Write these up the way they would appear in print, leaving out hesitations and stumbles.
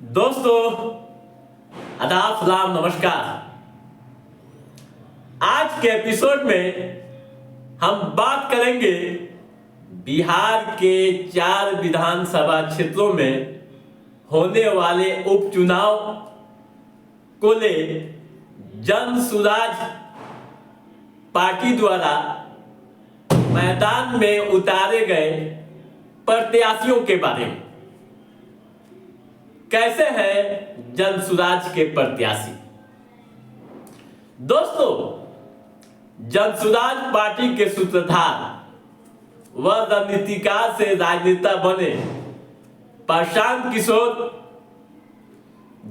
दोस्तों, आदाब, सलाम, नमस्कार। आज के एपिसोड में हम बात करेंगे बिहार के 4 विधानसभा क्षेत्रों में होने वाले उपचुनाव को ले जन सुराज पार्टी द्वारा मैदान में उतारे गए प्रत्याशियों के बारे में। कैसे हैं जन सुराज के प्रत्याशी? दोस्तों, जन सुराज पार्टी के सूत्रधार व रणनीतिकार से राजनेता बने प्रशांत किशोर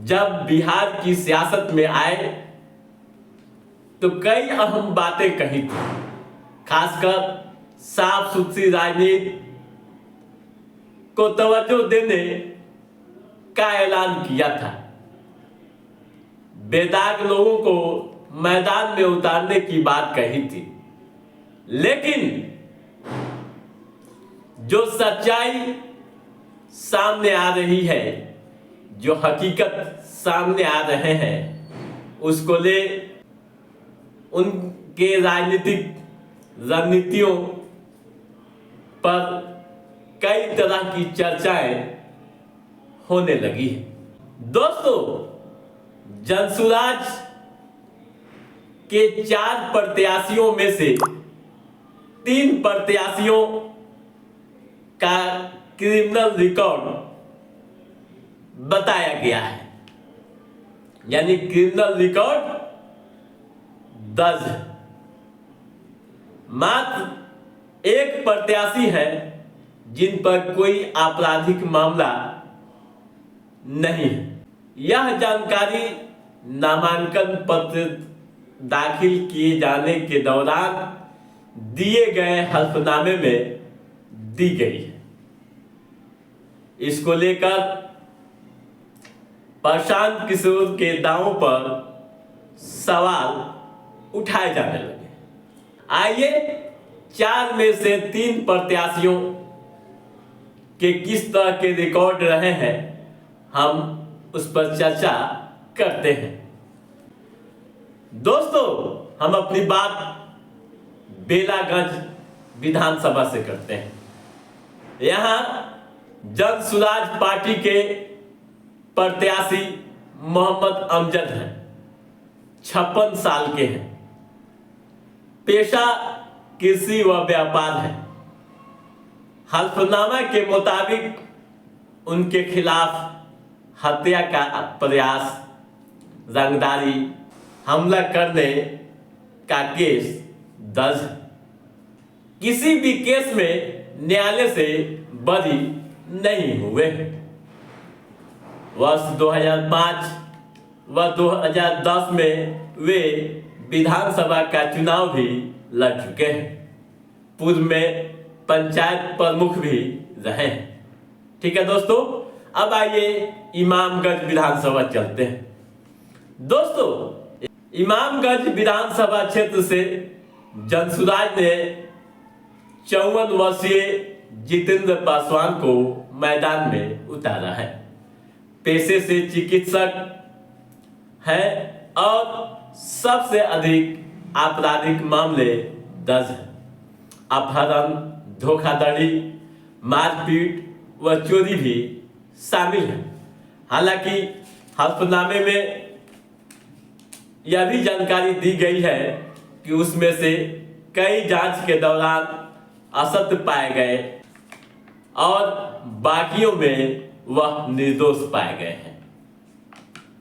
जब बिहार की सियासत में आए तो कई अहम बातें कही थी। खासकर साफ सुथरी राजनीति को तवज्जो देने का ऐलान किया था। बेदाग लोगों को मैदान में उतारने की बात कही थी। लेकिन जो सच्चाई सामने आ रही है, जो हकीकत सामने आ रहे हैं, उसको ले उनके राजनीतिक रणनीतियों पर कई तरह की चर्चाएं होने लगी है। दोस्तों, जनसुराज के 4 प्रत्याशियों में से 3 प्रत्याशियों का क्रिमिनल रिकॉर्ड बताया गया है, यानी क्रिमिनल रिकॉर्ड दर्ज है। मात्र एक प्रत्याशी है जिन पर कोई आपराधिक मामला नहीं है। यह जानकारी नामांकन पत्र दाखिल किए जाने के दौरान दिए गए हल्फनामे में दी गई है। इसको लेकर प्रशांत किशोर के दावों पर सवाल उठाए जाने लगे। आइए 4 में से 3 प्रत्याशियों के किस तरह के रिकॉर्ड रहे हैं, हम उस पर चर्चा करते हैं। दोस्तों, हम अपनी बात बेलागंज विधानसभा से करते हैं। यहां जन सुराज पार्टी के प्रत्याशी मोहम्मद अमजद हैं। 56 साल के हैं। पेशा कृषि व व्यापार है। हल्फनामा के मुताबिक उनके खिलाफ हत्या का प्रयास, रंगदारी, हमला करने का केस दर्ज है। किसी भी केस में न्यायालय से बरी नहीं हुए। वर्ष 2005 व 2010 में वे विधानसभा का चुनाव भी लड़ चुके हैं। पूर्व में पंचायत प्रमुख भी रहे हैं। ठीक है दोस्तों, अब आइए इमामगंज विधानसभा चलते हैं। दोस्तों, इमामगंज विधानसभा क्षेत्र से जनसुराज ने 54 वर्षीय जितेंद्र पासवान को मैदान में उतारा है। पेशे से चिकित्सक है और सबसे अधिक आपराधिक मामले दर्ज है। अपहरण, धोखाधड़ी, मारपीट व चोरी भी शामिल है। हालांकि हल्फनामे में यह भी जानकारी दी गई है कि उसमें से कई जांच के दौरान असत्य पाए गए और बाकियों में वह निर्दोष पाए गए हैं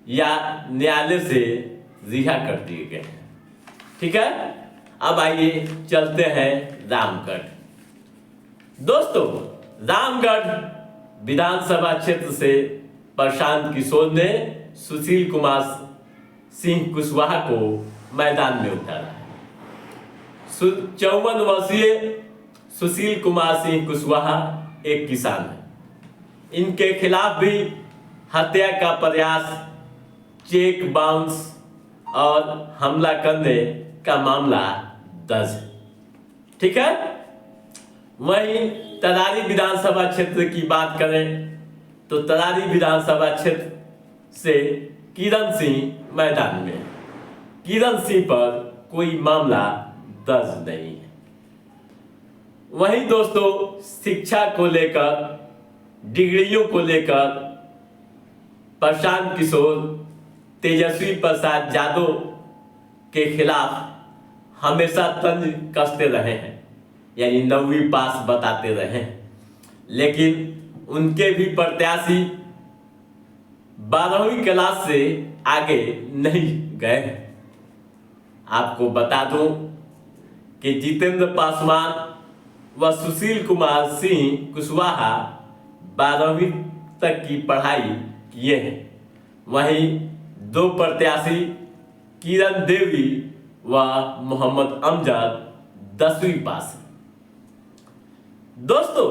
या न्यायालय से रिहा कर दिए गए हैं। ठीक है, अब आइए चलते हैं रामगढ़। दोस्तों, रामगढ़ विधानसभा क्षेत्र से प्रशांत किशोर ने सुशील कुमार सिंह कुशवाहा को मैदान में उतारा है। 54 वर्षीय सुशील कुमार सिंह कुशवाहा एक किसान है। इनके खिलाफ भी हत्या का प्रयास, चेक बाउंस और हमला करने का मामला दर्ज है। ठीक है, वहीं तरारी विधानसभा क्षेत्र की बात करें तो तरारी विधानसभा क्षेत्र से किरण सिंह मैदान में। किरण सिंह पर कोई मामला दर्ज नहीं है। वहीं दोस्तों, शिक्षा को लेकर, डिग्रियों को लेकर प्रशांत किशोर तेजस्वी प्रसाद यादव के खिलाफ हमेशा तंज कसते रहे हैं, यानी 9वीं पास बताते रहे हैं, लेकिन उनके भी प्रत्याशी 12वीं क्लास से आगे नहीं गए। आपको बता दूं कि जितेंद्र पासवान व सुशील कुमार सिंह कुशवाहा 12वीं तक की पढ़ाई किए हैं। वहीं 2 प्रत्याशी किरण देवी व मोहम्मद अमजद 10वीं पास हैं। दोस्तों,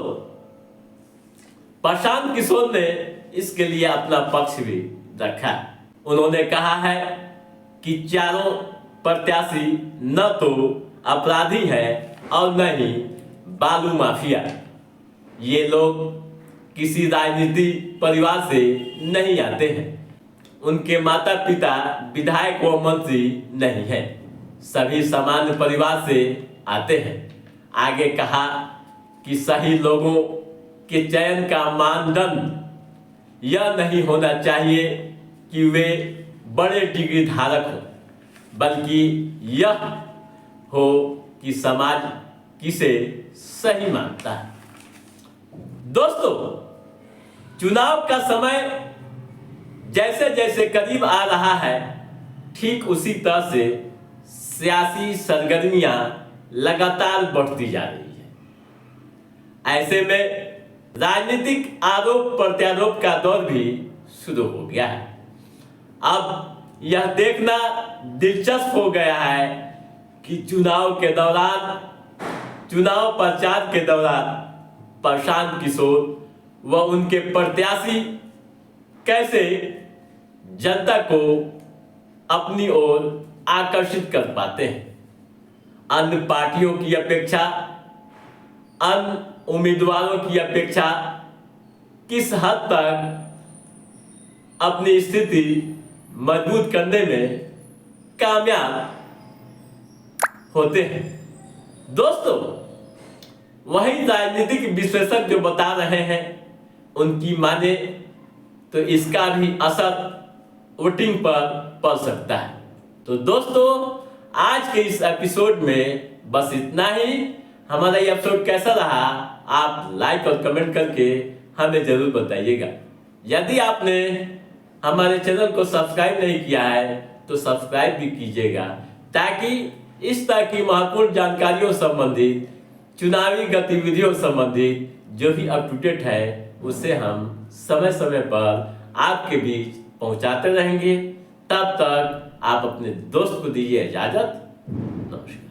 प्रशांत किशोर ने इसके लिए अपना पक्ष भी रखा। उन्होंने कहा है कि चारों प्रत्याशी न तो अपराधी हैं और न ही बालू माफिया। ये लोग किसी राजनीतिक परिवार से नहीं आते हैं। उनके माता पिता विधायक व मंत्री नहीं हैं, सभी सामान्य परिवार से आते हैं। आगे कहा कि सही लोगों के चयन का मानदंड यह नहीं होना चाहिए कि वे बड़े डिग्री धारक हों, बल्कि यह हो कि समाज किसे सही मानता है। दोस्तों, चुनाव का समय जैसे जैसे करीब आ रहा है, ठीक उसी तरह से सियासी सरगर्मियां लगातार बढ़ती जा रही है। ऐसे में राजनीतिक आरोप प्रत्यारोप का दौर भी शुरू हो गया है। अब यह देखना दिलचस्प हो गया है कि चुनाव प्रचार के दौरान प्रशांत किशोर व उनके प्रत्याशी कैसे जनता को अपनी ओर आकर्षित कर पाते हैं। अन्य पार्टियों की अपेक्षा, अन्य उम्मीदवारों की अपेक्षा किस हद तक अपनी स्थिति मजबूत करने में कामयाब होते हैं। दोस्तों, वही राजनीतिक विश्लेषक जो बता रहे हैं, उनकी माने तो इसका भी असर वोटिंग पर पड़ सकता है। तो दोस्तों, आज के इस एपिसोड में बस इतना ही। हमारा ये एपिसोड कैसा रहा, आप लाइक और कमेंट करके हमें जरूर बताइएगा। यदि आपने हमारे चैनल को सब्सक्राइब नहीं किया है तो सब्सक्राइब भी कीजिएगा, ताकि इस तरह की महत्वपूर्ण जानकारियों संबंधित, चुनावी गतिविधियों संबंधित जो भी अप टू डेट है, उसे हम समय समय पर आपके बीच पहुंचाते रहेंगे। तब तक आप अपने दोस्त को दीजिए इजाजत। नमस्कार।